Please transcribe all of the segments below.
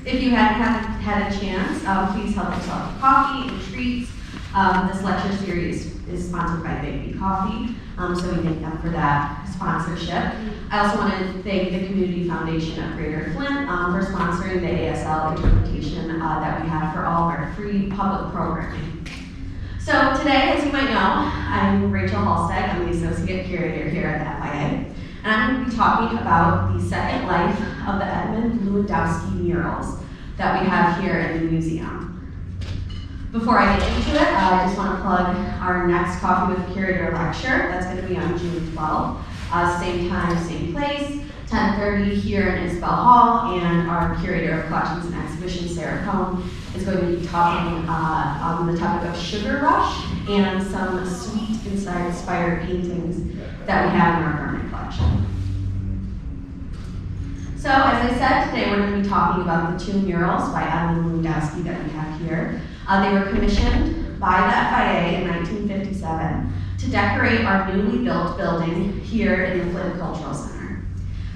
If you hadn't had a chance, please help yourself to coffee and treats. This lecture series is sponsored by Baby Coffee, so we thank them for that sponsorship. I also want to thank the Community Foundation of Greater Flint for sponsoring the ASL interpretation that we have for all of our free public programming. So today, as you might know, I'm Rachael Holstege. I'm the Associate Curator here at the FIA. And I'm going to be talking about the second life of the Edmund Lewandowski murals that we have here in the museum. Before I get into it, I just want to plug our next Coffee with Curator lecture. That's going to be on June 12th. Same time, same place, 10:30 here in Isabel Hall, and our Curator of Collections and Exhibitions, Sarah Cohn, is going to be talking on the topic of Sugar Rush and some sweet inspired paintings that we have in our permanent collection. So, as I said, today we're going to be talking about the two murals by Edmund Lewandowski that we have here. They were commissioned by the FIA in 1957 to decorate our newly built building here in the Flint Cultural Center.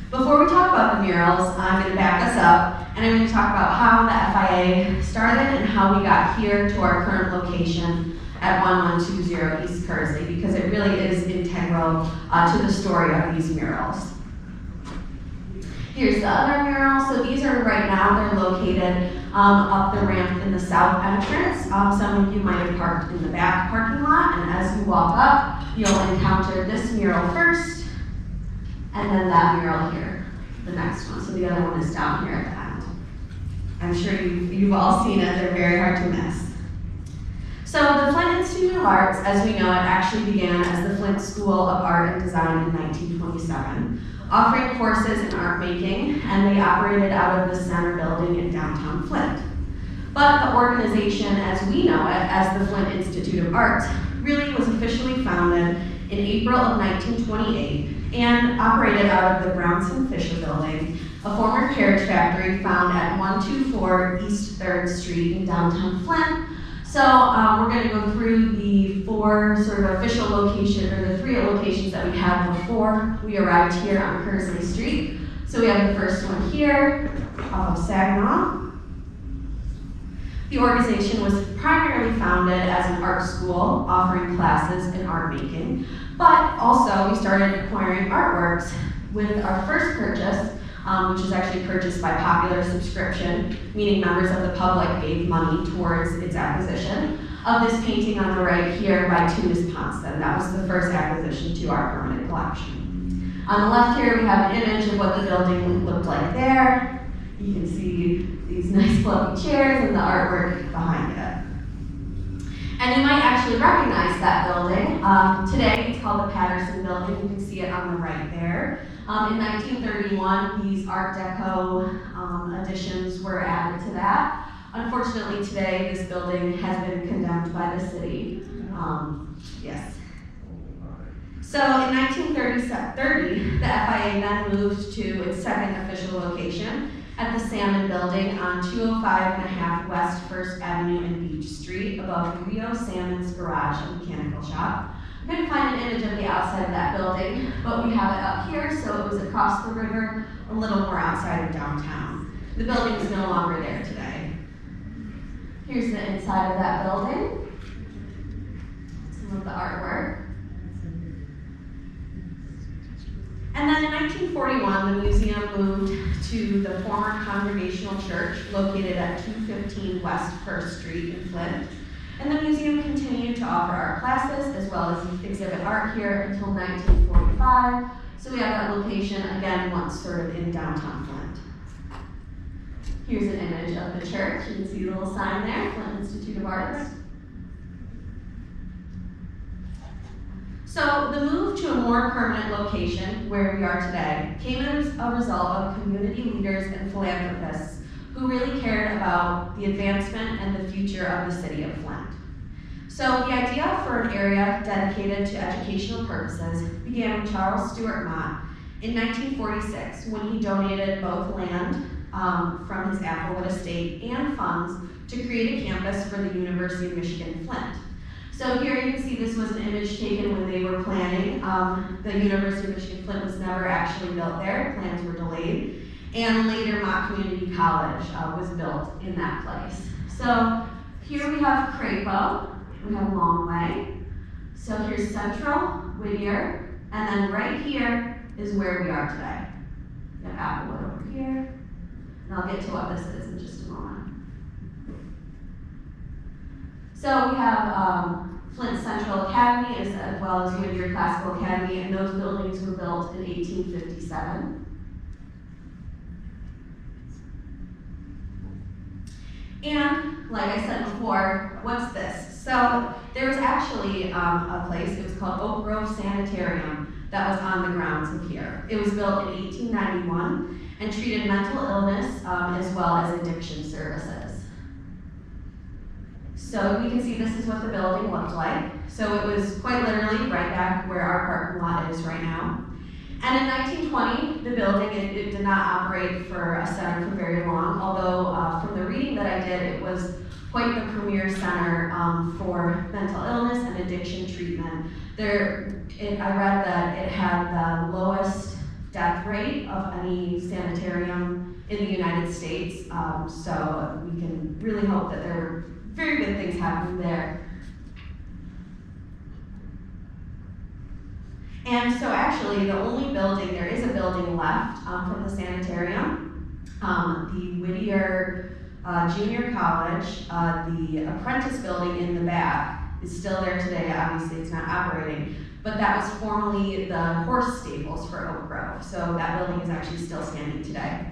Before we talk about the murals, I'm going to back us up and I'm going to talk about how the FIA started and how we got here to our current location at 1120 East Kearsley, because it really is integral to the story of these murals. Here's the other mural. So these are right now, they're located up the ramp in the south entrance. Some of you might have parked in the back parking lot, and as you walk up, you'll encounter this mural first, and then that mural here, the next one. So the other one is down here at the end. I'm sure you've all seen it. They're very hard to miss. So the Flint Institute of Arts, as we know it, actually began as the Flint School of Art and Design in 1927. Offering courses in art making, and they operated out of the Center building in downtown Flint. But the organization, as we know it, as the Flint Institute of Arts, really was officially founded in April of 1928 and operated out of the Brownson Fisher building, a former carriage factory found at 124 East 3rd Street in downtown Flint. So we're going to go through the four sort of official locations, or the three locations that we had before we arrived here on Kearsley Street. So we have the first one here off of Saginaw. The organization was primarily founded as an art school offering classes in art making, but also we started acquiring artworks with our first purchase, which was actually purchased by popular subscription, meaning members of the public gave money towards its acquisition, of this painting on the right here by Tunis Ponson. That was the first acquisition to our permanent collection. On the left here, we have an image of what the building looked like there. You can see these nice fluffy chairs and the artwork behind it. And you might actually recognize that building. Today, it's called the Patterson Building. You can see it on the right there. In 1931, these Art Deco additions were added to that. Unfortunately, today, this building has been condemned by the city. Yes. So in 1930, the FIA then moved to its second official location at the Salmon Building on 205.5 West 1st Avenue and Beach Street, above Rio Salmon's Garage and Mechanical Shop. I couldn't find an image of the outside of that building, but we have it up here, so it was across the river, a little more outside of downtown. The building is no longer there today. Here's the inside of that building. Some of the artwork. And then in 1941, the museum moved to the former Congregational Church located at 215 West 1st Street in Flint. And the museum continued to offer art classes as well as exhibit art here until 1945. So we have that location again once sort of in downtown Flint. Here's an image of the church. You can see the little sign there, Flint Institute of Arts. So the move to a more permanent location, where we are today, came as a result of community leaders and philanthropists who really cared about the advancement and the future of the city of Flint. So the idea for an area dedicated to educational purposes began with Charles Stewart Mott in 1946 when he donated both land from his Applewood estate and funds to create a campus for the University of Michigan Flint. So here you can see this was an image taken when they were planning. The University of Michigan Flint was never actually built there. Plans were delayed. And later, Mott Community College was built in that place. So here we have Crapo, we have Longway. So here's Central, Whittier, and then right here is where we are today. We have Applewood over here, and I'll get to what this is in just a moment. So we have Flint Central Academy as well as Whittier Classical Academy, and those buildings were built in 1857. And like I said before, what's this? So there was actually a place, it was called Oak Grove Sanitarium, that was on the grounds of here. It was built in 1891 and treated mental illness as well as addiction services. So you can see this is what the building looked like. So it was quite literally right back where our parking lot is right now. And in 1920, the building, it did not operate for a center for very long, although from the reading that I did, it was quite the premier center for mental illness and addiction treatment. I read that it had the lowest death rate of any sanitarium in the United States, so we can really hope that there were very good things happening there. And so actually, the only building, there is a building left from the sanitarium, the Whittier Junior College, the apprentice building in the back is still there today. Obviously, it's not operating, but that was formerly the horse stables for Oak Grove. So that building is actually still standing today.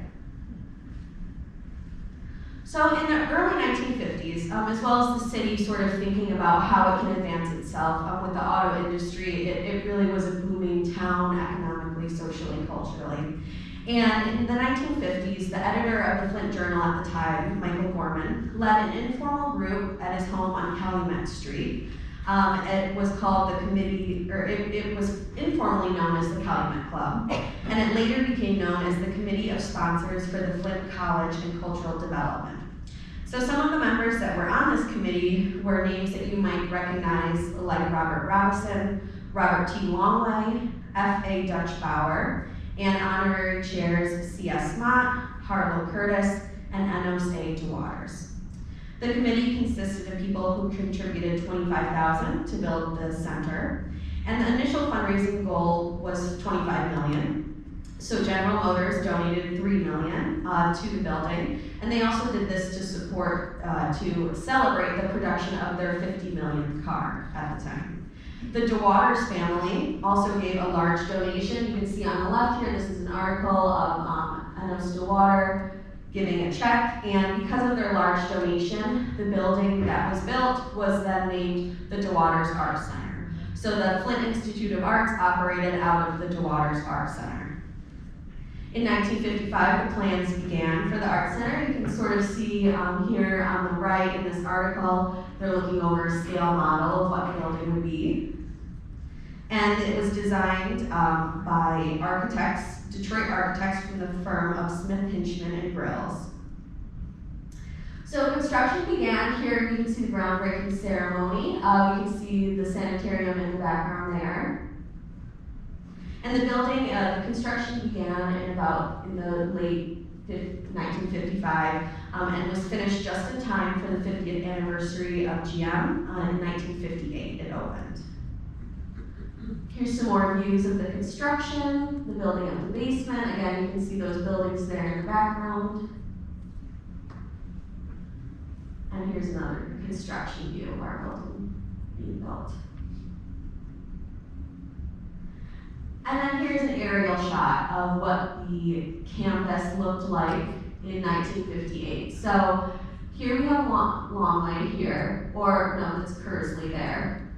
So in the early 1950s, as well as the city sort of thinking about how it can advance itself with the auto industry, it really was a booming town economically, socially, culturally. And in the 1950s, the editor of the Flint Journal at the time, Michael Gorman, led an informal group at his home on Calumet Street. It was called the committee, or it was informally known as the Calumet Club, and it later became known as the Committee of Sponsors for the Flint College and Cultural Development. So some of the members that were on this committee were names that you might recognize, like Robert Robison, Robert T. Longway, F.A. Dutch Bauer, and honorary chairs C.S. Mott, Harlow Curtis, and Enos A. DeWaters. The committee consisted of people who contributed $25,000 to build the center, and the initial fundraising goal was $25 million. So General Motors donated $3 million to the building, and they also did this to support, to celebrate the production of their 50 millionth car at the time. The DeWaters family also gave a large donation. You can see on the left here, this is an article of Enos DeWater giving a check, and because of their large donation, the building that was built was then named the DeWaters Art Center. So the Flint Institute of Arts operated out of the DeWaters Art Center. In 1955, the plans began for the Art Center. You can sort of see here on the right in this article, they're looking over a scale model of what the building would be. And it was designed by architects, Detroit architects from the firm of Smith, Hinchman, and Grills. So construction began here. You can see the groundbreaking ceremony. You can see the sanitarium in the background there. And the building, the construction began in the late 1955 and was finished just in time for the 50th anniversary of GM. In 1958, it opened. Here's some more views of the construction, the building of the basement. Again, you can see those buildings there in the background. And here's another construction view of our building being built. And then here's an aerial shot of what the campus looked like in 1958. So here we have Longway here, or no, that's Kersley there.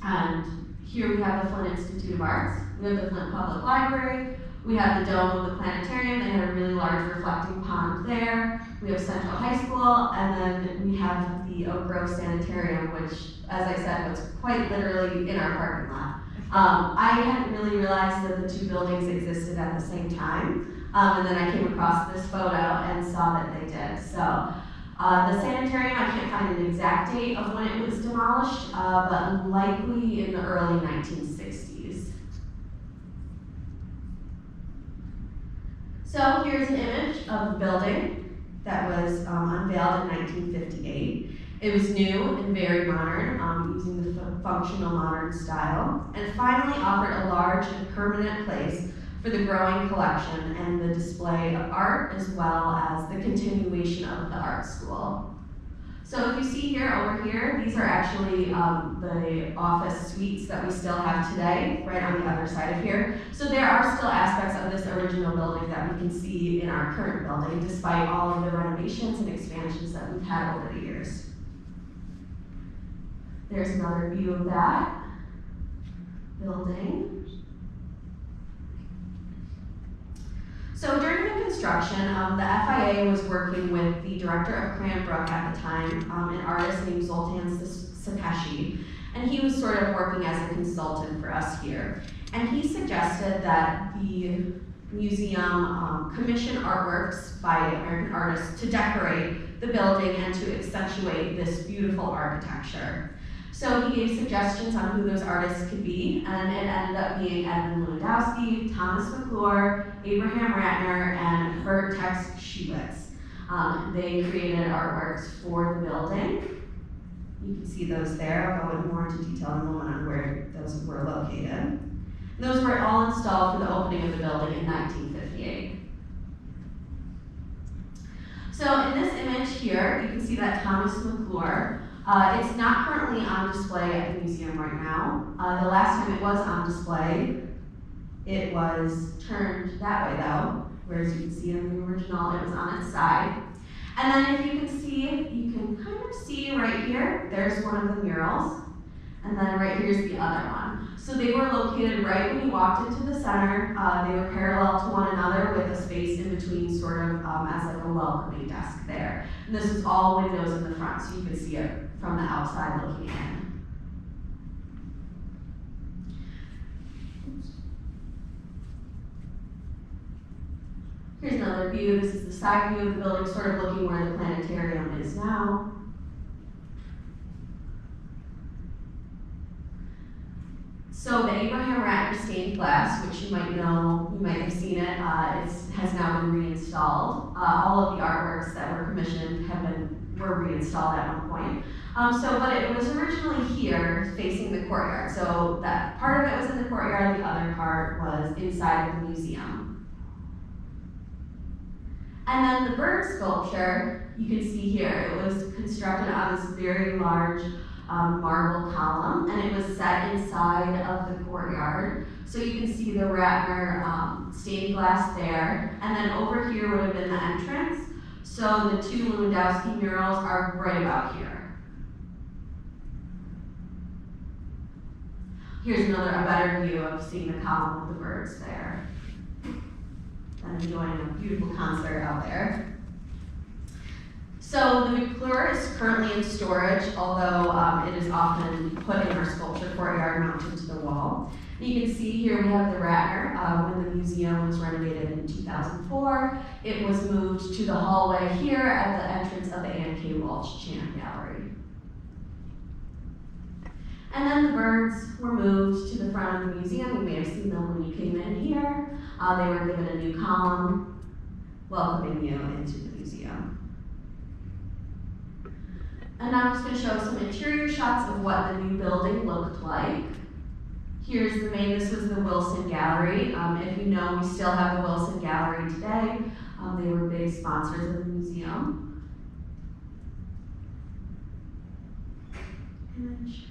And here we have the Flint Institute of Arts. We have the Flint Public Library. We have the dome of the planetarium. They had a really large reflecting pond there. We have Central High School, and then we have the Oak Grove Sanitarium, which, as I said, was quite literally in our parking lot. I hadn't really realized that the two buildings existed at the same time, and then I came across this photo and saw that they did. So the sanitarium, I can't find an exact date of when it was demolished, but likely in the early 1960s. So here's an image of the building that was unveiled in 1958. It was new and very modern, using the functional modern style, and finally offered a large and permanent place for the growing collection and the display of art, as well as the continuation of the art school. So if you see here, over here, these are actually the office suites that we still have today, right on the other side of here. So there are still aspects of this original building that we can see in our current building, despite all of the renovations and expansions that we've had over the years. There's another view of that building. So during the construction, the FIA was working with the director of Cranbrook at the time, an artist named Zoltan Sakeshi, and he was sort of working as a consultant for us here. And he suggested that the museum commission artworks by American artists to decorate the building and to accentuate this beautiful architecture. So he gave suggestions on who those artists could be, and it ended up being Edmund Lewandowski, Thomas McClure, Abraham Ratner, and Bert Tex Schewitz. They created artworks for the building. You can see those there. I'll go more into detail in a moment on where those were located. And those were all installed for the opening of the building in 1958. So in this image here, you can see that Thomas McClure. It's not currently on display at the museum right now. The last time it was on display, it was turned that way though, whereas you can see in the original, it was on its side. And then if you can see, you can kind of see right here, there's one of the murals, and then right here's the other one. So they were located right when you walked into the center. They were parallel to one another with a space in between, sort of as like a welcoming desk there. And this is all windows in the front, so you can see it from the outside looking in. Here's another view. This is the side view of the building, sort of looking where the planetarium is now. So the Abraham Ratner stained glass, which you might know, you might have seen it, has now been reinstalled. All of the artworks that were commissioned were reinstalled at one point. But it was originally here, facing the courtyard. So that part of it was in the courtyard, the other part was inside of the museum. And then the bird sculpture, you can see here, it was constructed on this very large marble column, and it was set inside of the courtyard. So you can see the Ratner stained glass there, and then over here would have been the entrance. So the two Lewandowski murals are right about here. Here's a better view of seeing the column with the birds there. And enjoying a beautiful concert out there. So the McClure is currently in storage, although it is often put in our sculpture courtyard mounted to the wall. You can see here we have the Ratner. When the museum was renovated in 2004, it was moved to the hallway here at the entrance of the Ann K. Walsh Chan Gallery. And then the birds were moved to the front of the museum. You may have seen them when you came in here. They were given a new column welcoming you into the museum. And now I'm just going to show some interior shots of what the new building looked like. Here's this was the Wilson Gallery. If you know, we still have the Wilson Gallery today. They were big sponsors of the museum. Image.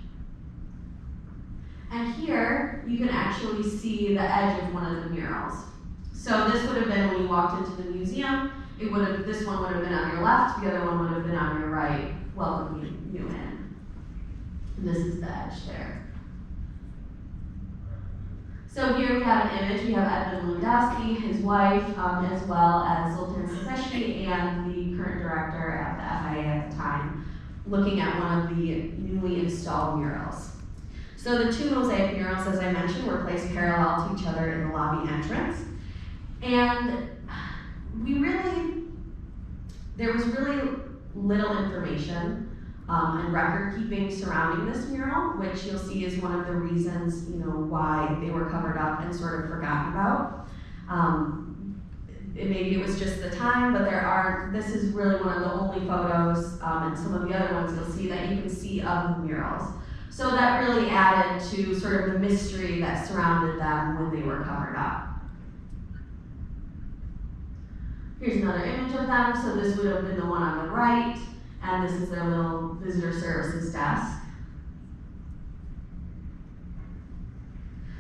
And here, you can actually see the edge of one of the murals. So this would have been when you walked into the museum. This one would have been on your left, the other one would have been on your right, welcoming you in. And this is the edge there. So here we have an image. We have Edmund Lewandowski, his wife, as well as Zoltan Sakeshi and the current director at the FIA at the time, looking at one of the newly installed murals. So the two mosaic murals, as I mentioned, were placed parallel to each other in the lobby entrance. And there was really little information and record keeping surrounding this mural, which you'll see is one of the reasons, why they were covered up and sort of forgotten about. maybe it was just the time, but this is really one of the only photos, and some of the other ones you'll see that you can see of the murals. So that really added to sort of the mystery that surrounded them when they were covered up. Here's another image of them. So this would have been the one on the right, and this is their little visitor services desk.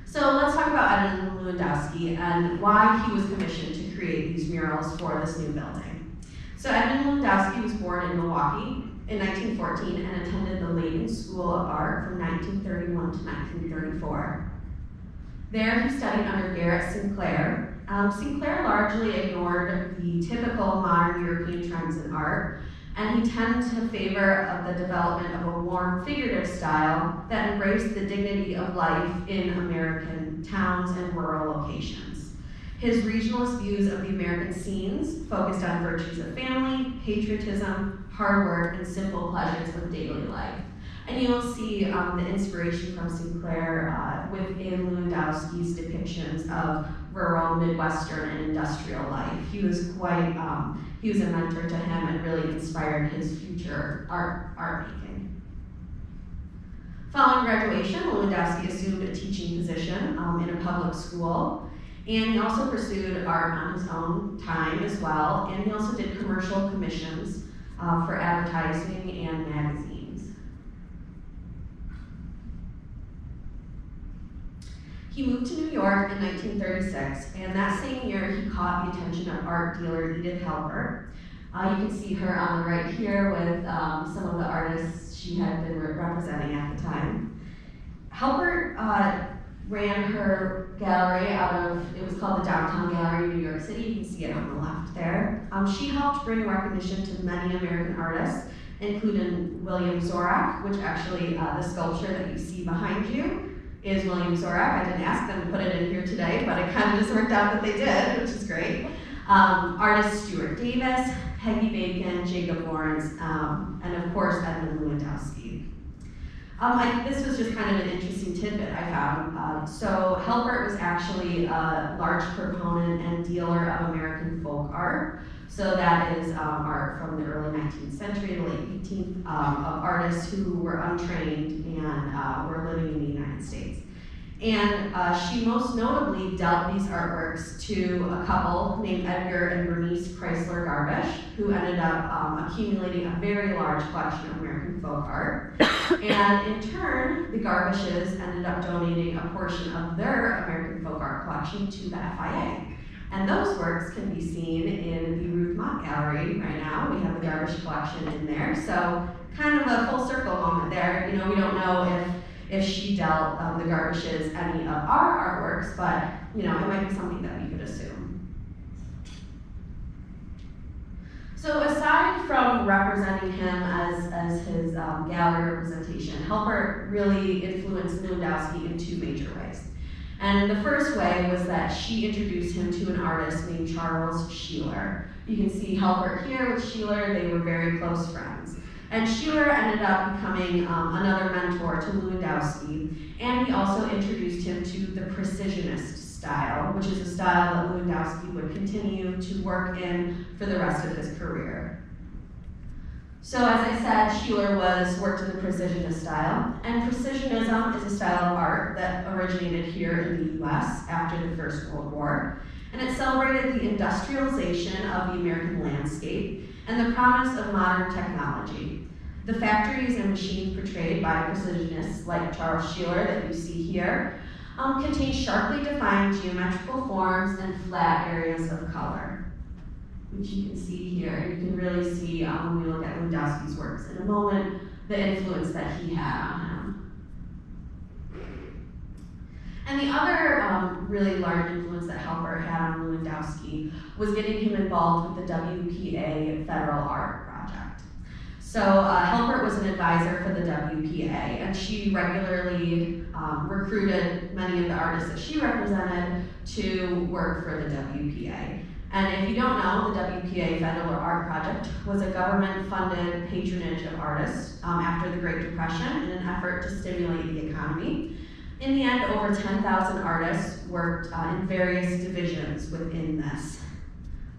So let's talk about Edmund Lewandowski and why he was commissioned to create these murals for this new building. So Edmund Lewandowski was born in Milwaukee in 1914 and attended the Leighton School of Art from 1931 to 1934. There he studied under Garrett Sinclair. Sinclair largely ignored the typical modern European trends in art, and he tended to favor the development of a warm, figurative style that embraced the dignity of life in American towns and rural locations. His regionalist views of the American scenes focused on virtues of family, patriotism, hard work, and simple pleasures of daily life. And you will see the inspiration from Sinclair within Lewandowski's depictions of rural, Midwestern, and industrial life. He was he was a mentor to him and really inspired his future art making. Following graduation, Lewandowski assumed a teaching position in a public school, and he also pursued art on his own time as well, and he also did commercial commissions for advertising and magazines. He moved to New York in 1936, and that same year he caught the attention of art dealer Edith Halpert. You can see her on the right here with some of the artists she had been representing at the time. Halpert ran her gallery out of, it was called the Downtown Gallery in New York City. You can see it on the left there. She helped bring recognition to many American artists, including William Zorach, which actually the sculpture that you see behind you is William Zorach. I didn't ask them to put it in here today, but it kind of just worked out that they did, which is great. Artist Stuart Davis, Peggy Bacon, Jacob Lawrence, and of course Edmund Lewandowski. This was just kind of an interesting tidbit I found. So Halpert was actually a large proponent and dealer of American folk art. So that is art from the early 19th century, the late 18th, of artists who were untrained and were living in the United States. And she most notably dealt these artworks to a couple named Edgar and Bernice Chrysler Garbish, who ended up accumulating a very large collection of American folk art. And in turn, the Garbishes ended up donating a portion of their American folk art collection to the FIA. And those works can be seen in the Ruth Mott Gallery right now. We have the Garbish collection in there. So kind of a full circle moment there. You know, we don't know if she dealt the Garbishes any of our artworks, but you know, it might be something that we could assume. So aside from representing him as his gallery representation, Halpert really influenced Lewandowski in two major ways. And the first way was that she introduced him to an artist named Charles Sheeler. You can see Halpert here with Sheeler. They were very close friends. And Sheeler ended up becoming another mentor to Lewandowski, and he also introduced him to the precisionist style, which is a style that Lewandowski would continue to work in for the rest of his career. So as I said, Sheeler worked in the precisionist style, and precisionism is a style of art that originated here in the US after the First World War, and it celebrated the industrialization of the American landscape and the promise of modern technology. The factories and machines portrayed by precisionists like Charles Sheeler that you see here contain sharply defined geometrical forms and flat areas of color, which you can see here. You can really see when we look at Lewandowski's works in a moment, the influence that he had on him. And the other really large influence that Halpert had on Lewandowski was getting him involved with the WPA Federal Art Project. So Halpert was an advisor for the WPA, and she regularly recruited many of the artists that she represented to work for the WPA. And if you don't know, the WPA Federal Art Project was a government-funded patronage of artists after the Great Depression in an effort to stimulate the economy. In the end, over 10,000 artists worked in various divisions within this.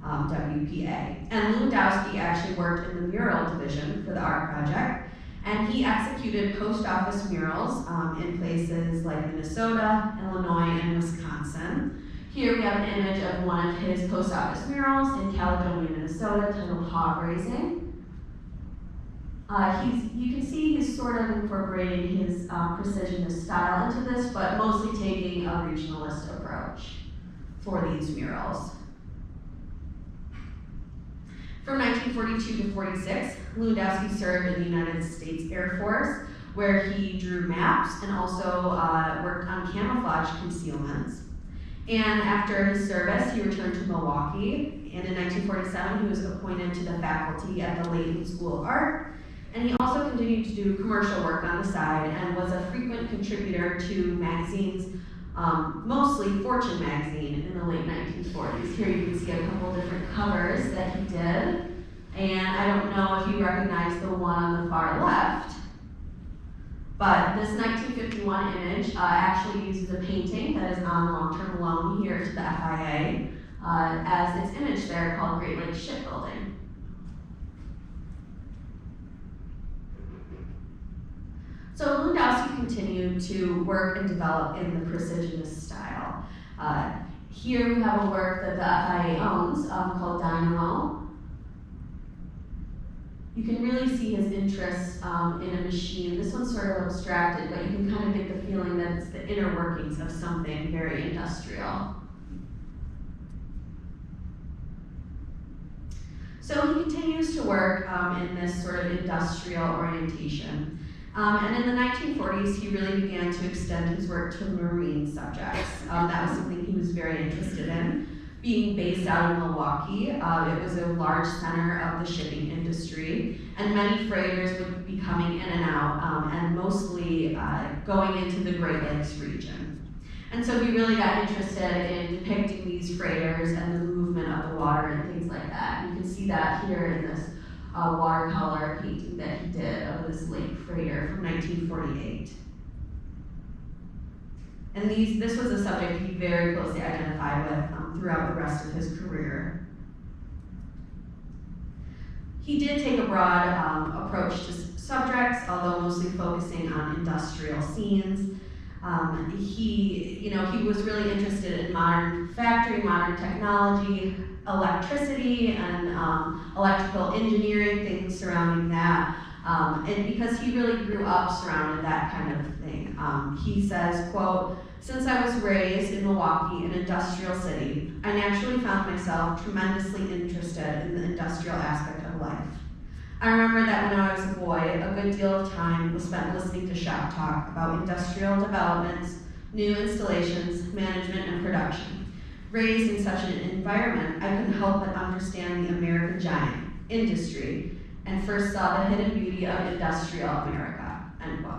WPA. And Lewandowski actually worked in the mural division for the art project, and he executed post office murals in places like Minnesota, Illinois, and Wisconsin. Here we have an image of one of his post office murals in Caledonia, Minnesota, titled Hog Raising. You can see he's sort of incorporating his precisionist style into this, but mostly taking a regionalist approach for these murals. From 1942 to 46, Lewandowski served in the United States Air Force, where he drew maps and also worked on camouflage concealments. And after his service, he returned to Milwaukee, and in 1947, he was appointed to the faculty at the Layton School of Art. And he also continued to do commercial work on the side and was a frequent contributor to magazines, mostly Fortune magazine in the late 1940s. Here you can see a couple different covers that he did. And I don't know if you recognize the one on the far left, but this 1951 image actually uses a painting that is on long-term loan here to the FIA as its image there called Great Lakes Shipbuilding. So Lewandowski continued to work and develop in the precisionist style. Here we have a work that the FIA owns called Dynamo. You can really see his interest in a machine. This one's sort of abstracted, but you can kind of get the feeling that it's the inner workings of something very industrial. So he continues to work in this sort of industrial orientation. And in the 1940s, he really began to extend his work to marine subjects. That was something he was very interested in. Being based out of Milwaukee, it was a large center of the shipping industry, and many freighters would be coming in and out, and mostly going into the Great Lakes region. And so he really got interested in depicting these freighters and the movement of the water and things like that. And you can see that here in this watercolor painting that he did of this lake freighter from 1948. And this was a subject he very closely identified with throughout the rest of his career. He did take a broad approach to subjects, although mostly focusing on industrial scenes. He was really interested in modern factory, modern technology, electricity, and electrical engineering, things surrounding that. And because he really grew up surrounded that kind of thing. He says, quote, "Since I was raised in Milwaukee, an industrial city, I naturally found myself tremendously interested in the industrial aspect of life. I remember that when I was a boy, a good deal of time was spent listening to shop talk about industrial developments, new installations, management, and production. Raised in such an environment, I couldn't help but understand the American giant, industry, and first saw the hidden beauty of industrial America," end quote.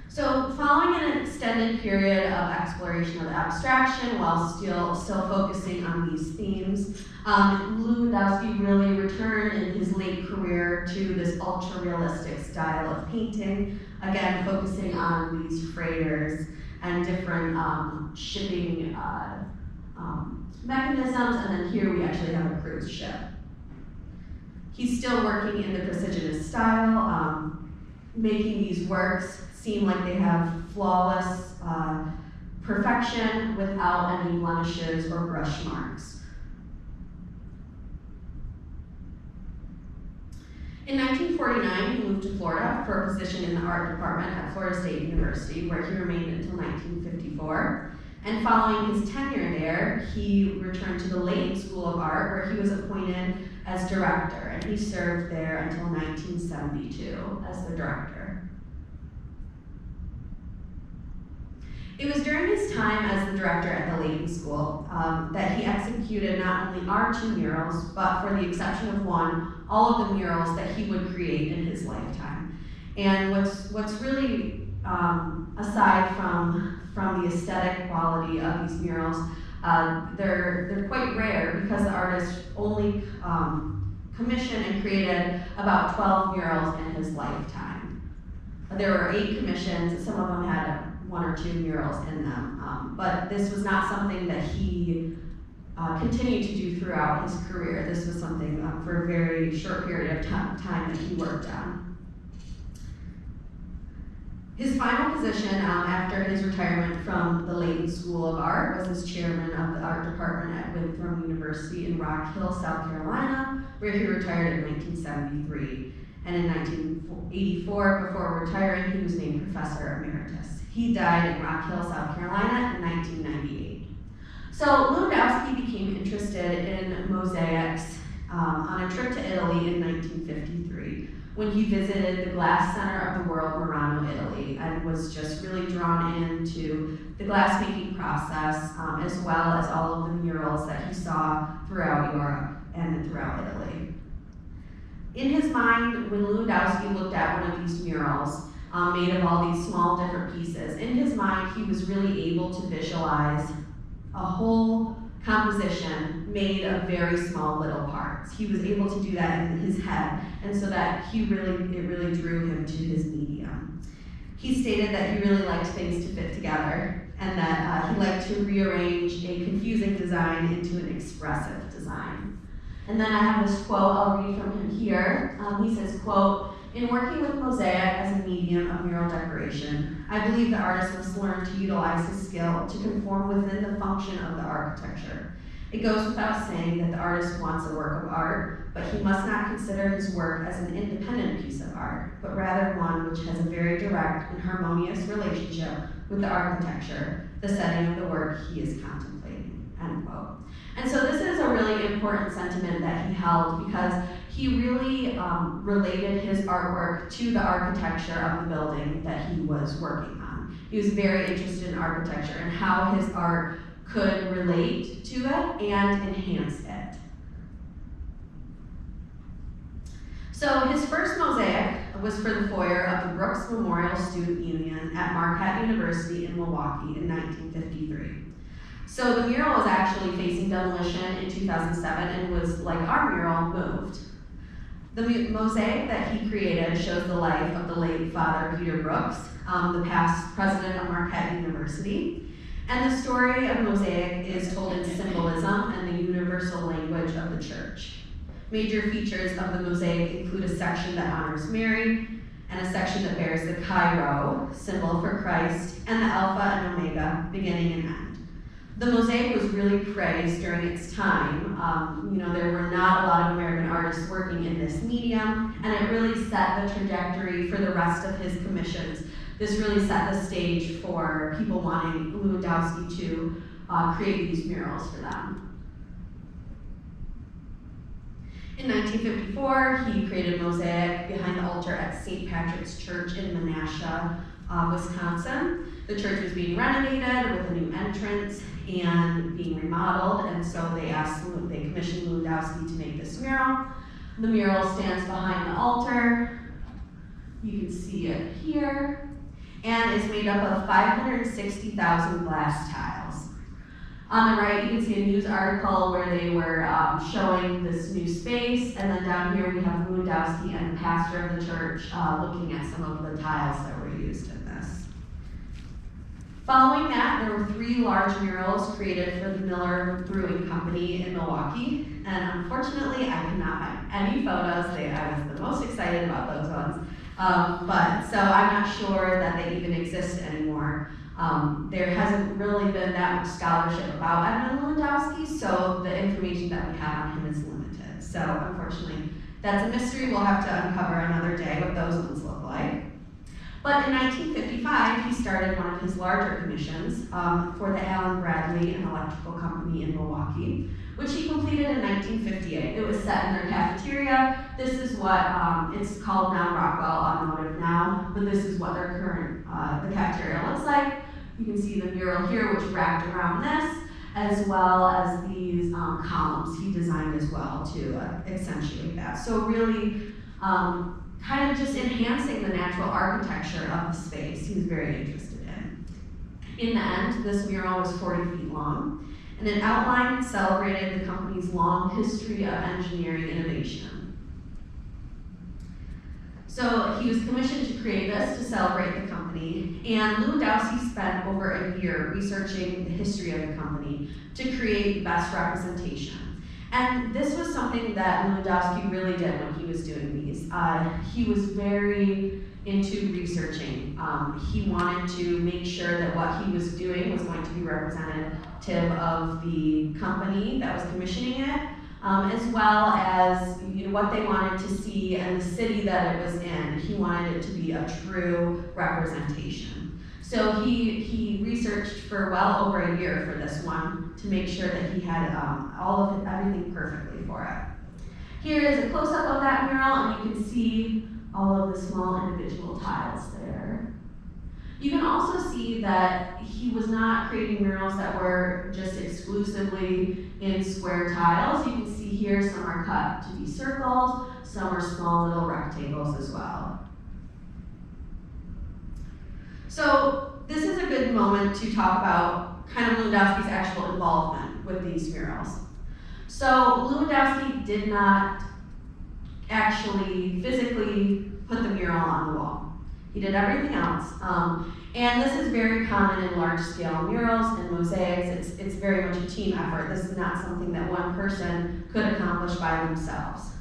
So following an extended period of exploration of abstraction while still focusing on these themes, Lewandowski really returned in his late career to this ultra-realistic style of painting, again focusing on these freighters and different shipping mechanisms, and then here we actually have a cruise ship. He's still working in the precisionist style, making these works seem like they have flawless perfection without any blemishes or brush marks. In 1949, he moved to Florida for a position in the art department at Florida State University, where he remained until 1954. And following his tenure there, he returned to the Layton School of Art, where he was appointed as director, and he served there until 1972 as the director. It was during his time as the director at the Layton School that he executed not only our two murals, but for the exception of one, all of the murals that he would create in his lifetime. And what's really, aside from the aesthetic quality of these murals, they're quite rare because the artist only commissioned and created about 12 murals in his lifetime. There were 8 commissions, some of them had one or two murals in them. But this was not something that he continued to do throughout his career. This was something for a very short period of time that he worked on. His final position after his retirement from the Layton School of Art was as chairman of the art department at Winthrop University in Rock Hill, South Carolina, where he retired in 1973. And in 1984, before retiring, he was named Professor Emeritus. He died in Rock Hill, South Carolina in 1998. So Lewandowski became interested in mosaics on a trip to Italy in 1953 when he visited the glass center of the world, Murano, Italy, and was just really drawn into the glassmaking process, as well as all of the murals that he saw throughout Europe and throughout Italy. In his mind, when Lewandowski looked at one of these murals, made of all these small different pieces, in his mind he was really able to visualize a whole composition made of very small little parts. He was able to do that in his head, and so that it really drew him to his medium. He stated that he really liked things to fit together, and that he liked to rearrange a confusing design into an expressive design. And then I have this quote I'll read from him here. He says, quote, "In working with mosaic as a medium of mural decoration, I believe the artist must learn to utilize his skill to conform within the function of the architecture. It goes without saying that the artist wants a work of art, but he must not consider his work as an independent piece of art, but rather one which has a very direct and harmonious relationship with the architecture, the setting of the work he is contemplating," end quote. And so this is a really important sentiment that he held because he really related his artwork to the architecture of the building that he was working on. He was very interested in architecture and how his art could relate to it and enhance it. So his first mosaic was for the foyer of the Brooks Memorial Student Union at Marquette University in Milwaukee in 1953. So the mural was actually facing demolition in 2007 and was, like our mural, moved. The mosaic that he created shows the life of the late Father Peter Brooks, the past president of Marquette University. And the story of mosaic is told in symbolism and the universal language of the church. Major features of the mosaic include a section that honors Mary, and a section that bears the Chi-Rho, symbol for Christ, and the Alpha and Omega, beginning and end. The mosaic was really praised during its time. There were not a lot of American artists working in this medium, and it really set the trajectory for the rest of his commissions. This really set the stage for people wanting Lewandowski to create these murals for them. In 1954, he created a mosaic behind the altar at St. Patrick's Church in Menasha, Wisconsin. The church was being renovated with a new entrance and being remodeled, and so they commissioned Lewandowski to make this mural. The mural stands behind the altar. You can see it here, and is made up of 560,000 glass tiles. On the right, you can see a news article where they were showing this new space, and then down here we have Lewandowski and the pastor of the church looking at some of the tiles that were used in this. Following that, there were 3 large murals created for the Miller Brewing Company in Milwaukee, and unfortunately, I could not find any photos. I was the most excited about those ones, so I'm not sure that they even exist anymore. There hasn't really been that much scholarship about Edmund Lewandowski, so the information that we have on him is limited. So unfortunately, that's a mystery. We'll have to uncover another day what those ones look like. But in 1955, he started one of his larger commissions for the Allen Bradley and Electrical Company in Milwaukee, which he completed in 1958. It was set in their cafeteria. This is what it's called now Rockwell Automotive now, but this is what their current the cafeteria looks like. You can see the mural here, which wrapped around this, as well as these columns he designed as well to accentuate that. So really kind of just enhancing the natural architecture of the space he was very interested in. In the end, this mural was 40 feet long, and it outlined and celebrated the company's long history of engineering innovation. So he was commissioned to create this to celebrate the company, and Lewandowski spent over a year researching the history of the company to create the best representation. And this was something that Lewandowski really did when he was doing these. He was very into researching. He wanted to make sure that what he was doing was going to be representative of the company that was commissioning it, as well as what they wanted to see and the city that it was in. He wanted it to be a true representation. So he researched for well over a year for this one to make sure that he had everything perfectly for it. Here is a close-up of that mural, and you can see all of the small individual tiles there. You can also see that he was not creating murals that were just exclusively in square tiles. You can see here some are cut to be circles, some are small little rectangles as well. So this is a good moment to talk about kind of Lewandowski's actual involvement with these murals. So Lewandowski did not actually physically put the mural on the wall. He did everything else. And this is very common in large-scale murals and mosaics. It's very much a team effort. This is not something that one person could accomplish by themselves.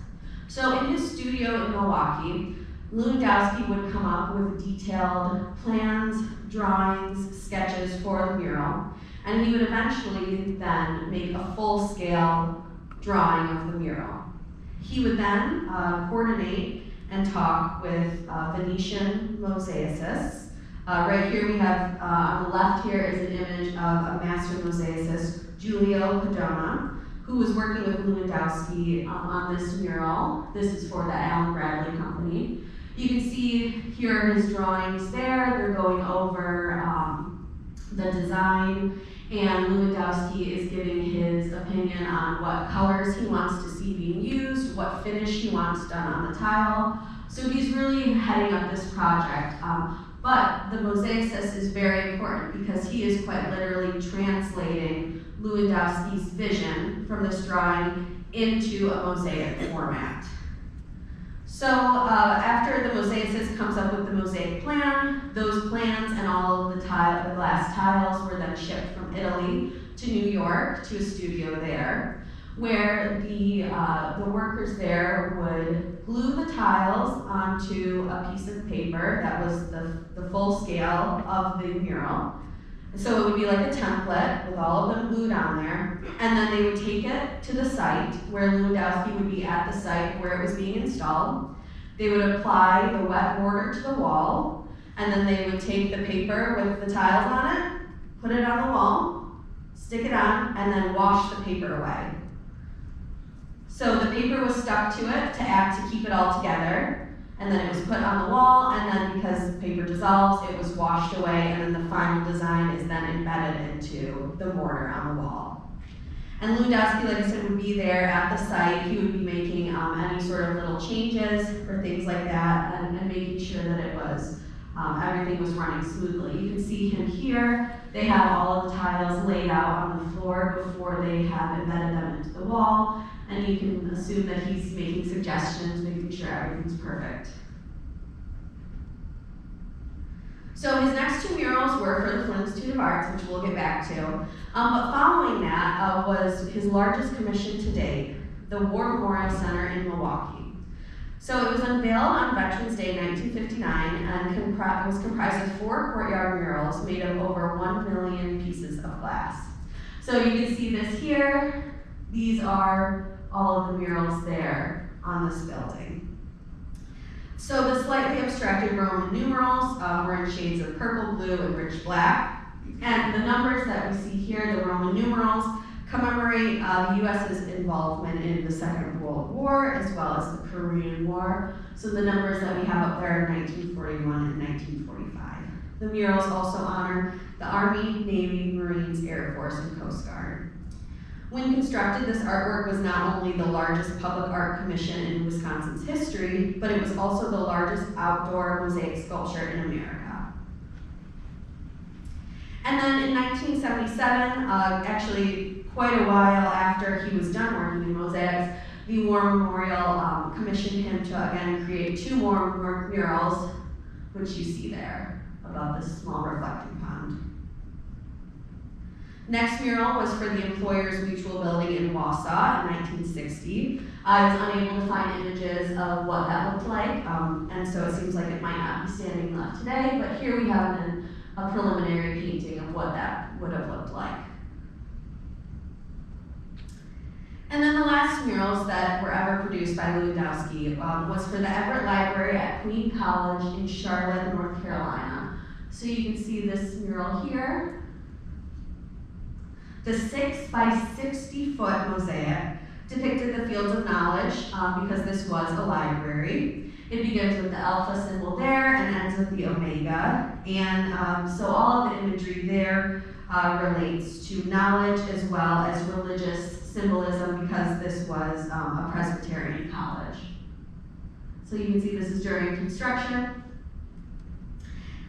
So in his studio in Milwaukee, Lewandowski would come up with detailed plans, drawings, sketches for the mural, and he would eventually then make a full-scale drawing of the mural. He would then coordinate and talk with Venetian mosaicists. Right here we have, on the left here is an image of a master mosaicist, Giulio Padona, who was working with Lewandowski on this mural. This is for the Allen Bradley Company. You can see here his drawings there. They're going over the design, and Lewandowski is giving his opinion on what colors he wants to see being used, what finish he wants done on the tile. So he's really heading up this project. But the mosaicist is very important because he is quite literally translating Lewandowski's vision from this drawing into a mosaic format. So after the mosaicist comes up with the mosaic plan, those plans and all of the glass tiles were then shipped from Italy to New York to a studio there, where the workers there would glue the tiles onto a piece of paper that was the full scale of the mural. So it would be like a template with all of them glued on there, and then they would take it to the site where Lewandowski would be at the site where it was being installed. They would apply the wet mortar to the wall, and then they would take the paper with the tiles on it, put it on the wall, stick it on, and then wash the paper away. So the paper was stuck to it to keep it all together, and then it was put on the wall, and then because the paper dissolves, it was washed away, and then the final design is then embedded into the mortar on the wall. And Lewandowski, like I said, would be there at the site. He would be making any sort of little changes or things like that, and making sure that it was everything was running smoothly. You can see him here. They have all of the tiles laid out on the floor before they have embedded them into the wall. And you can assume that he's making suggestions, making sure everything's perfect. So his next two murals were for the Flint Institute of Arts, which we'll get back to. But following that was his largest commission to date, the War Memorial Center in Milwaukee. So it was unveiled on Veterans Day 1959 and was comprised of 4 courtyard murals made of over 1 million pieces of glass. So you can see this here. These are all of the murals there on this building. So the slightly abstracted Roman numerals were in shades of purple, blue, and rich black. And the numbers that we see here, the Roman numerals, commemorate the U.S.'s involvement in the Second World War, as well as the Korean War. So the numbers that we have up there are 1941 and 1945. The murals also honor the Army, Navy, Marines, Air Force, and Coast Guard. When constructed, this artwork was not only the largest public art commission in Wisconsin's history, but it was also the largest outdoor mosaic sculpture in America. And then in 1977, actually quite a while after he was done working in mosaics, the War Memorial commissioned him to again create 2 more murals, which you see there above this small reflecting pond. Next mural was for the Employers Mutual Building in Wausau in 1960. I was unable to find images of what that looked like, and so it seems like it might not be standing left today, but here we have a preliminary painting of what that would have looked like. And then the last murals that were ever produced by Lewandowski was for the Everett Library at Queen College in Charlotte, North Carolina. So you can see this mural here. The 6 by 60 foot mosaic depicted the fields of knowledge because this was a library. It begins with the alpha symbol there and ends with the omega. And so all of the imagery there relates to knowledge as well as religious symbolism because this was a Presbyterian college. So you can see this is during construction.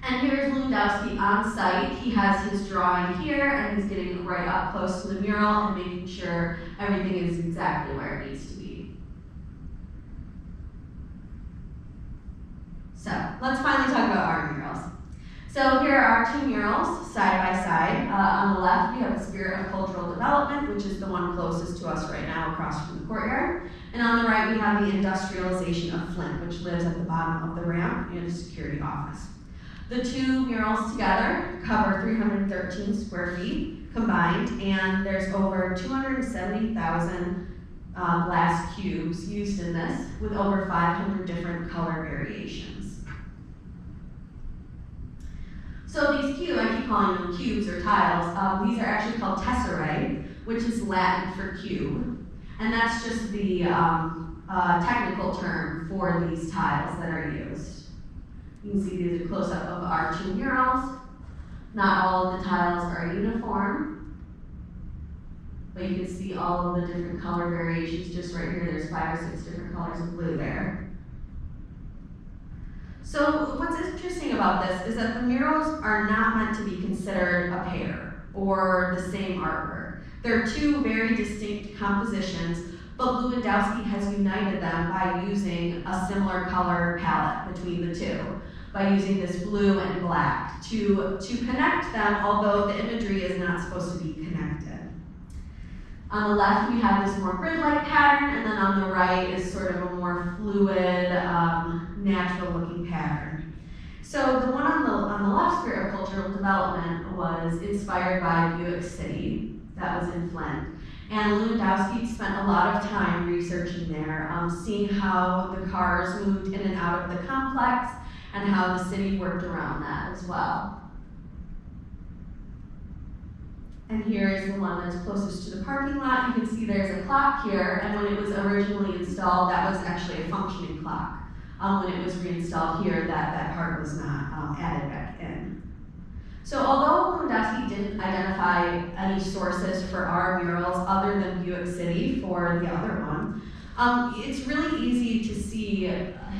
And here's Lewandowski on site. He has his drawing here and he's getting right up close to the mural and making sure everything is exactly where it needs to be. So let's finally talk about our murals. So here are our 2 murals side by side. On the left, we have the Spirit of Cultural Development, which is the one closest to us right now across from the courtyard. And on the right, we have the Industrialization of Flint, which lives at the bottom of the ramp in a security office. The 2 murals together cover 313 square feet combined, and there's over 270,000 glass cubes used in this with over 500 different color variations. So these cubes, I keep calling them cubes or tiles, these are actually called tesserae, which is Latin for cube. And that's just the technical term for these tiles that are used. You can see these are close-up of our 2 murals. Not all of the tiles are uniform, but you can see all of the different color variations just right here. There's 5 or 6 different colors of blue there. So what's interesting about this is that the murals are not meant to be considered a pair or the same artwork. They're 2 very distinct compositions, but Lewandowski has united them by using a similar color palette between the 2, by using this blue and black to connect them, although the imagery is not supposed to be connected. On the left, we have this more grid-like pattern, and then on the right is sort of a more fluid, natural-looking pattern. So the one on the left, Spirit of Cultural Development, was inspired by Buick City, that was in Flint. And Lewandowski spent a lot of time researching there, seeing how the cars moved in and out of the complex, and how the city worked around that as well. And here is the one that's closest to the parking lot. You can see there's a clock here, and when it was originally installed, that was actually a functioning clock. When it was reinstalled here, that part was not added back in. So although Lewandowski didn't identify any sources for our murals other than Buick City for the other one, it's really easy to see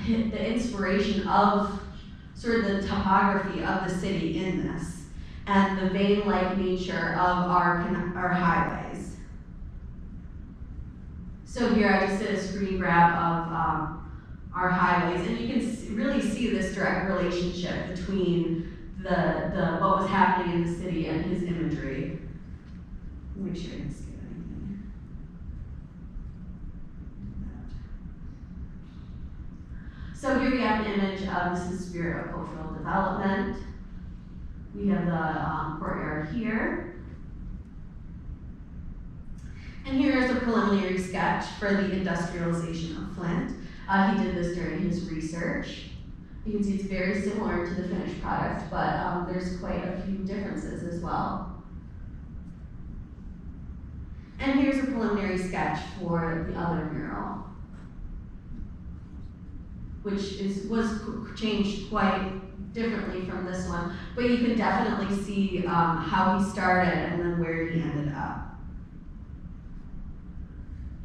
the inspiration of sort of the topography of the city in this and the vein-like nature of our highways. So here I just did a screen grab of our highways, and you can really see this direct relationship between what was happening in the city and his imagery. Make sure I didn't skip anything. So here we have an image of this is Spirit of Cultural Development. We have the courtyard here. And here is a preliminary sketch for the industrialization of Flint. He did this during his research. You can see it's very similar to the finished product, but there's quite a few differences as well. And here's a preliminary sketch for the other mural, which was changed quite differently from this one, but you can definitely see how he started and then where he ended up.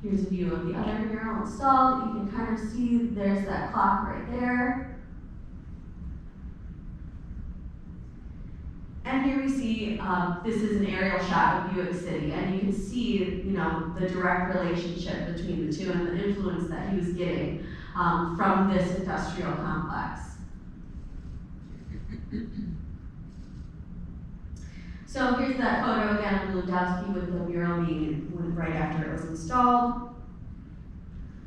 Here's a view of the other mural installed. You can kind of see there's that clock right there. And here we see, this is an aerial shot of Buick City, and you can see, the direct relationship between the two and the influence that he was getting from this industrial complex. So here's that photo again of Lewandowski with the mural being right after it was installed.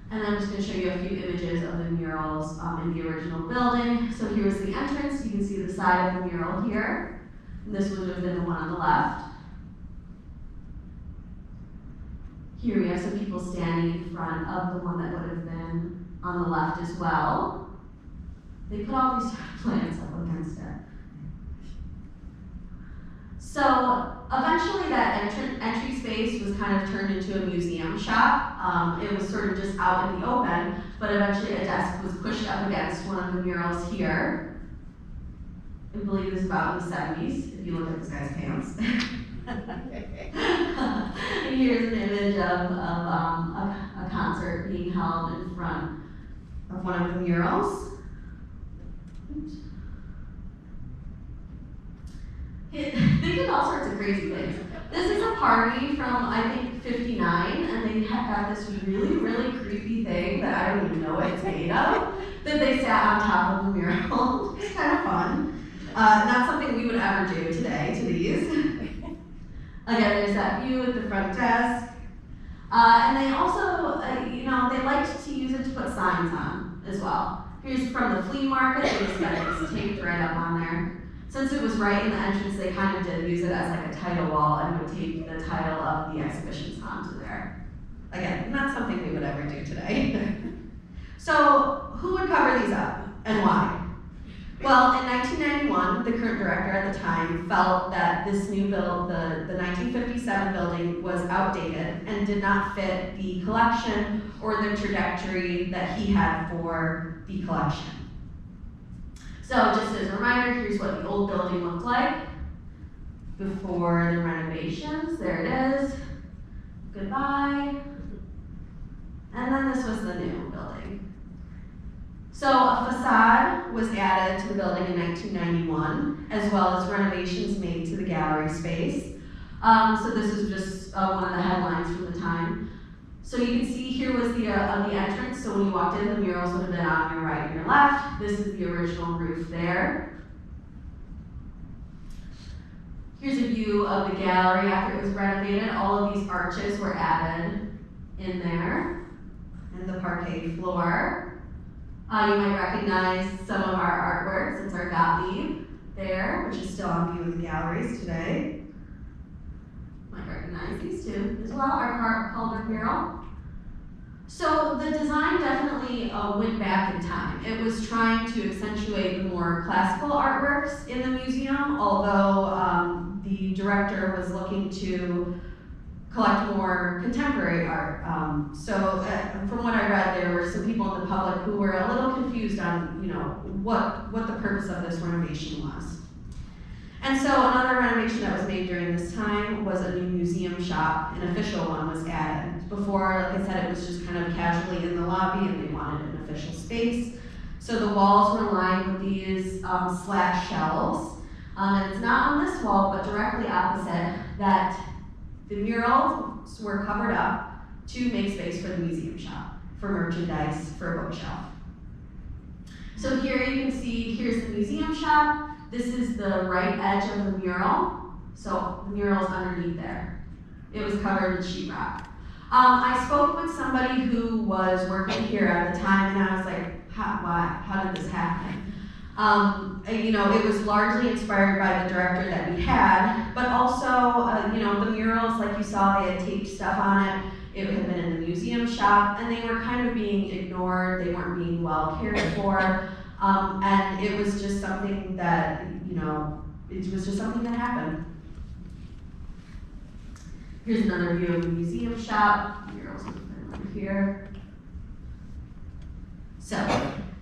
And I'm just going to show you a few images of the murals in the original building. So here's the entrance. You can see the side of the mural here. And this would have been the one on the left. Here we have some people standing in front of the one that would have been on the left as well. They put all these plants up against it. So eventually that entry space was kind of turned into a museum shop. It was sort of just out in the open, but eventually a desk was pushed up against one of the murals here. I believe this is about in the 70s, if you look at this guy's pants. And here's an image of a concert being held in front of one of the murals. They did all sorts of crazy things. This is a party from, I think, 59, and they got this really, really creepy thing that I don't even know what it's made of, that they sat on top of the mural. It's kind of fun. Not something we would ever do today to these. Again, there's that view at the front desk. And they also, they liked to use it to put signs on as well. Here's from the flea market. They just got it taped right up on there. Since it was right in the entrance, they kind of did use it as like a title wall and would tape the title of the exhibitions onto there. Again, not something we would ever do today. So who would cover these up and why? Well, in 1991, the current director at the time felt that this new build, the 1957 building, was outdated and did not fit the collection or the trajectory that he had for the collection. So just as a reminder, here's what the old building looked like before the renovations. There it is. Goodbye. And then this was the new building. So a facade was added to the building in 1991, as well as renovations made to the gallery space. So this is just one of the headlines from the time. So you can see here was the entrance. So when you walked in, the murals would have been on your right and your left. This is the original roof there. Here's a view of the gallery after it was renovated. All of these arches were added in there, and the parquet floor. You might recognize some of our artworks. It's our Gottlieb there, which is still on view in the galleries today. Might recognize these two as well, our Calder mural. So the design definitely went back in time. It was trying to accentuate the more classical artworks in the museum, although the director was looking to collect more contemporary art. From what I read, there were some people in the public who were a little confused on, what the purpose of this renovation was. And so another renovation that was made during this time was a new museum shop. An official one was added. Before, like I said, it was just kind of casually in the lobby and they wanted an official space. So the walls were lined with these slat shelves. And it's not on this wall, but directly opposite, that the murals were covered up to make space for the museum shop, for merchandise, for a bookshelf. So here you can see, here's the museum shop. This is the right edge of the mural. So the mural's underneath there. It was covered in sheetrock. I spoke with somebody who was working here at the time, and I was like, how did this happen? It was largely inspired by the director that we had, but also, the murals, like you saw, they had taped stuff on it. It had been in the museum shop, and they were kind of being ignored. They weren't being well cared for. And it was just something that, it was just something that happened. Here's another view of the museum shop. Murals over here. So,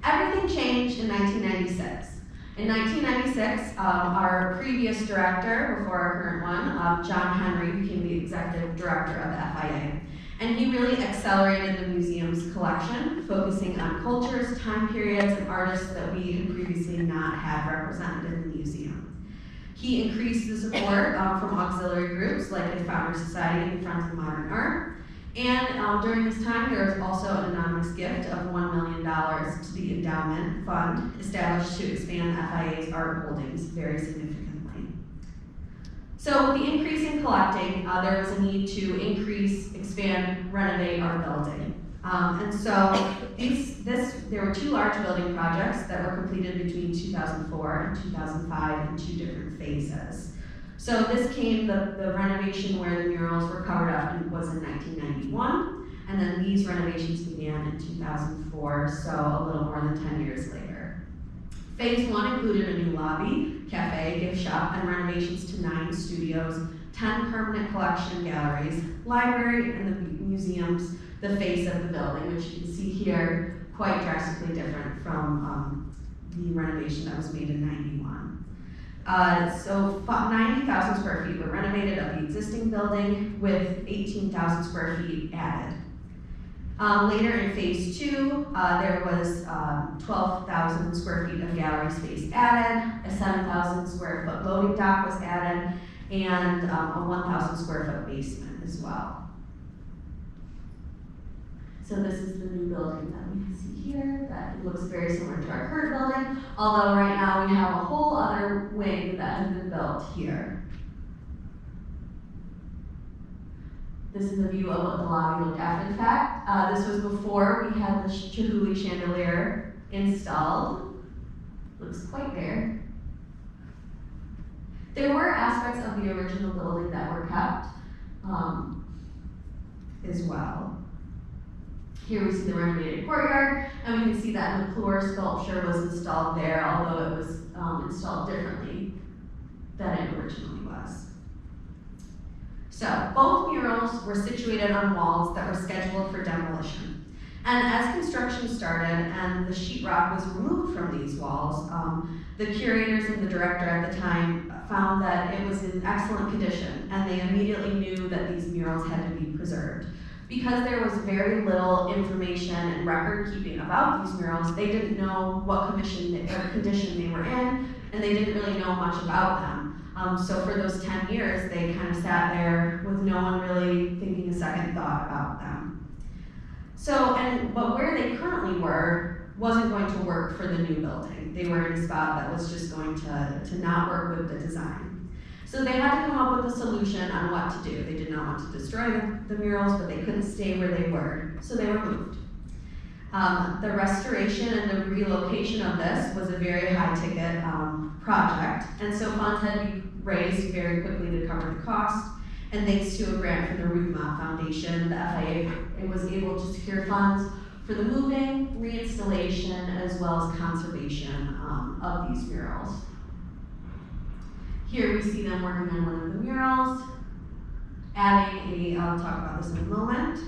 everything changed in 1996. In 1996, our previous director, before our current one, John Henry, became the executive director of the FIA. And he really accelerated the museum's collection, focusing on cultures, time periods, and artists that we had previously not had represented in the museum. He increased the support from auxiliary groups like the Founders Society and Friends of Modern Art. And during this time, there was also an anonymous gift of $1 million to the endowment fund established to expand FIA's art holdings very significantly. So with the increase in collecting, there was a need to increase, expand, renovate our building. And so there were 2 large building projects that were completed between 2004 and 2005 in 2 different phases. So this came, the renovation where the murals were covered up was in 1991, and then these renovations began in 2004, so a little more than 10 years later. Phase 1 included a new lobby, cafe, gift shop, and renovations to 9 studios, 10 permanent collection galleries, library, and the museums, the face of the building, which you can see here, quite drastically different from the renovation that was made in 91. So 90,000 square feet were renovated of the existing building with 18,000 square feet added. Later in phase 2, there was 12,000 square feet of gallery space added, a 7,000 square foot loading dock was added, and a 1,000 square foot basement as well. So this is the new building that we can see here that looks very similar to our current building, although right now we have a whole other wing that has been built here. This is a view of what the lobby looked after the fact. This was before we had the Chihuly chandelier installed. Looks quite bare. There were aspects of the original building that were kept as well. Here we see the renovated courtyard, and we can see that McClure sculpture was installed there, although it was installed differently than it originally was. So both murals were situated on walls that were scheduled for demolition. And as construction started and the sheetrock was removed from these walls, the curators and the director at the time found that it was in excellent condition, and they immediately knew that these murals had to be preserved. Because there was very little information and record keeping about these murals, they didn't know what condition they were in, and they didn't really know much about them. So for those 10 years, they kind of sat there with no one really thinking a second thought about them. So, but where they currently were wasn't going to work for the new building. They were in a spot that was just going to not work with the design. So they had to come up with a solution on what to do. They did not want to destroy the murals, but they couldn't stay where they were, so they were moved. The restoration and the relocation of this was a very high-ticket project, and so funds had to be raised very quickly to cover the cost. And thanks to a grant from the Ruthmott Foundation, the FIA was able to secure funds for the moving, reinstallation, as well as conservation of these murals. Here we see them working on one of the murals, adding I'll talk about this in a moment,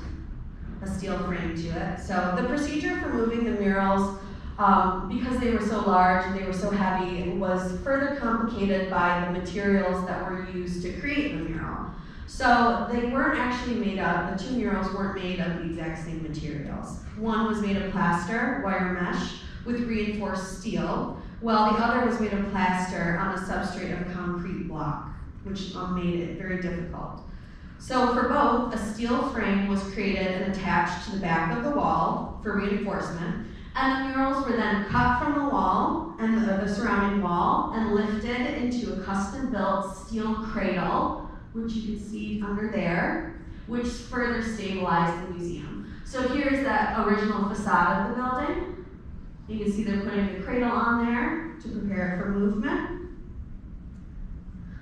a steel frame to it. So the procedure for moving the murals, because they were so large and they were so heavy, it was further complicated by the materials that were used to create the mural. So they weren't actually made of, the 2 murals weren't made of the exact same materials. One was made of plaster, wire mesh, with reinforced steel, while the other was made of plaster on a substrate of concrete block, which made it very difficult. So for both, a steel frame was created and attached to the back of the wall for reinforcement, and the murals were then cut from the wall and the surrounding wall and lifted into a custom-built steel cradle, which you can see under there, which further stabilized the museum. So here's that original facade of the building. You can see they're putting the cradle on there to prepare it for movement.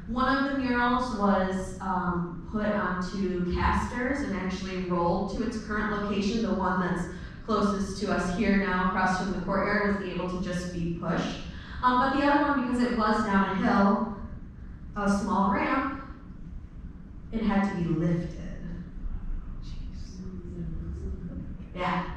One of the murals was put onto casters and actually rolled to its current location. The one that's closest to us here now, across from the courtyard, was able to just be pushed. But the other one, because it was down a hill, a small ramp, it had to be lifted. Yeah.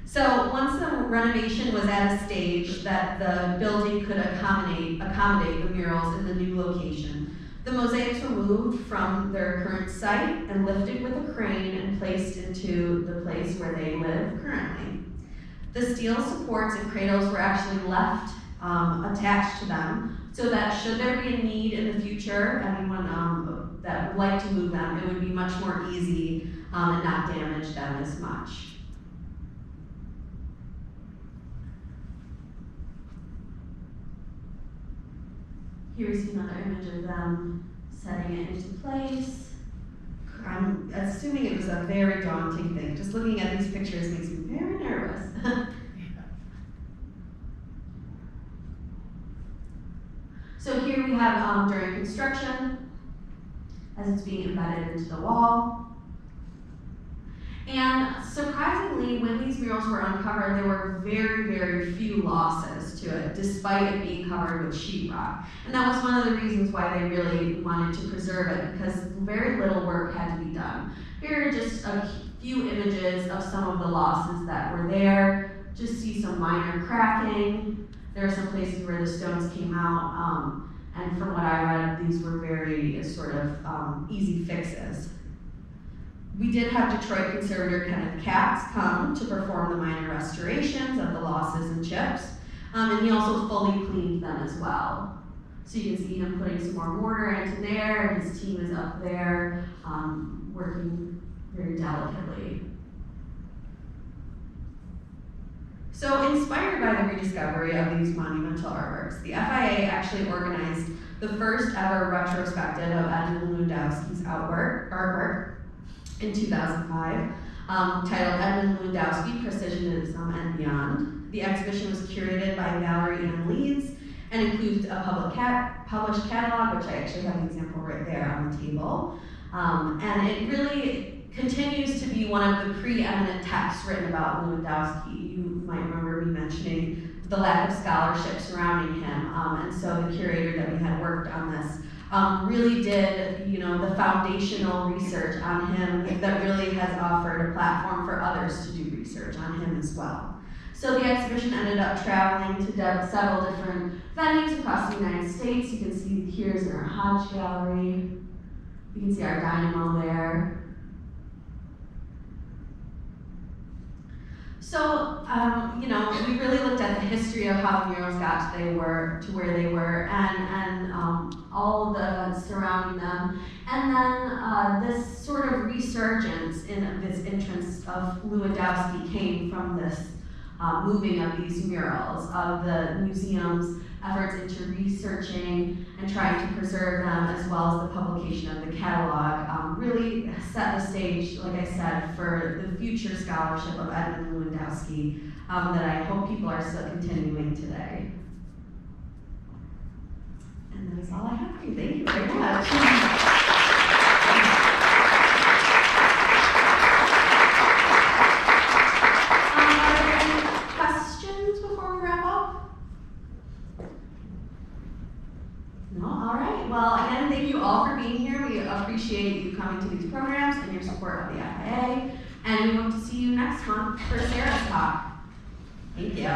So once the renovation was at a stage that the building could accommodate the murals in the new location, the mosaics were moved from their current site and lifted with a crane and placed into the place where they live currently. The steel supports and cradles were actually left attached to them so that should there be a need in the future, anyone that would like to move them, it would be much more easy and not damage them as much. Here we see another image of them setting it into place. I'm assuming it was a very daunting thing. Just looking at these pictures makes me very nervous. So here we have during construction, as it's being embedded into the wall. And surprisingly, when these murals were uncovered, there were very, very few losses to it, despite it being covered with sheetrock. And that was one of the reasons why they really wanted to preserve it, because very little work had to be done. Here are just a few images of some of the losses that were there. Just see some minor cracking. There are some places where the stones came out, and from what I read, these were very sort of easy fixes. We did have Detroit conservator Kenneth Katz come to perform the minor restorations of the losses and chips, and he also fully cleaned them as well. So you can see him putting some more mortar into there, and his team is up there working very delicately. So inspired by the rediscovery of these monumental artworks, the FIA actually organized the first ever retrospective of Edmund Lewandowski's artwork in 2005, titled Edmund Lewandowski, Precisionism and Beyond. The exhibition was curated by Valerie Ann Leeds and includes a published catalog, which I actually have an example right there on the table. And it really continues to be one of the preeminent texts written about Lewandowski. You might remember me mentioning the lack of scholarship surrounding him, and so the curator that we had worked on this really did, the foundational research on him that really has offered a platform for others to do research on him as well. So the exhibition ended up traveling to several different venues across the United States. You can see here's our Hodge Gallery. You can see our dynamo there. So, we really looked at the history of how the murals got to where they were, and all of the events surrounding them. And then this sort of resurgence in this interest of Lewandowski came from this moving of these murals, of the museum's efforts into researching and trying to preserve them, as well as the publication of the catalog, really set the stage, like I said, for the future scholarship of Edmund Lewandowski that I hope people are still continuing today. And that is all I have for you. Thank you very much. Well, again, thank you all for being here. We appreciate you coming to these programs and your support of the FIA. And we hope to see you next month for Sarah's talk. Thank you.